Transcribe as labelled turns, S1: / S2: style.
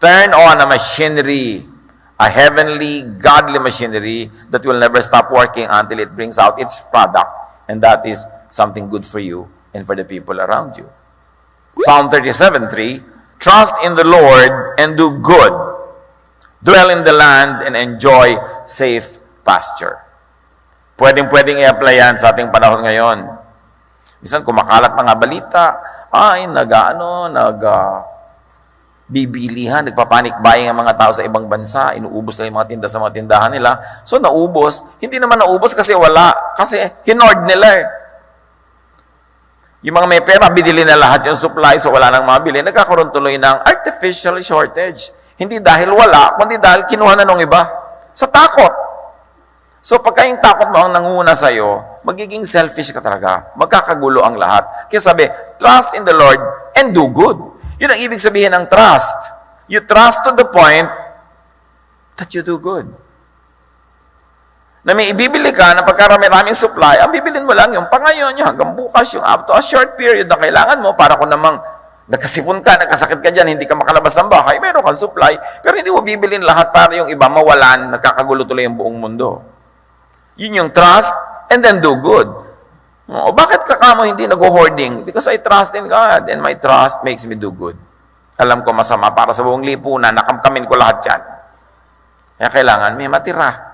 S1: turn on a machinery, a heavenly, godly machinery that will never stop working until it brings out its product. And that is something good for you and for the people around you. Psalm 37:3, trust in the Lord and do good. Dwell in the land and enjoy safe pasture. Pwedeng i-apply yan sa ating panahon ngayon. Minsan kumakalat mga balita, bibilihan, nagpapanik buying ang mga tao sa ibang bansa, inuubos nila yung mga tinda sa mga tindahan nila. So naubos, hindi naman naubos kasi wala, kasi hinord nila eh. Yung mga may pera, binili na lahat yung supply, so wala nang mabili. Nagkakaroon tuloy ng artificial shortage. Hindi dahil wala, kundi dahil kinuha na nung iba. Sa takot. So pagka yung takot mo ang nanguna sa'yo, magiging selfish ka talaga. Magkakagulo ang lahat. Kaya sabi, trust in the Lord and do good. Yun ang ibig sabihin ng trust. You trust to the point that you do good. Na may ibibili ka na pagkarami-raming supply, ang bibilin mo lang yung pangayon nyo hanggang bukas, yung up to a short period na kailangan mo para kung namang nakasipon ka, nakasakit ka dyan, hindi ka makalabas ng bahay, meron kang supply, pero hindi mo bibilin lahat para yung iba mawalan, nagkakagulo tuloy yung buong mundo. Yun yung trust, and then do good. O bakit ka mo hindi nag-hoarding? Because I trust in God, and my trust makes me do good. Alam ko masama para sa buong lipunan, nakamkamin ko lahat yan. Kaya kailangan may matira.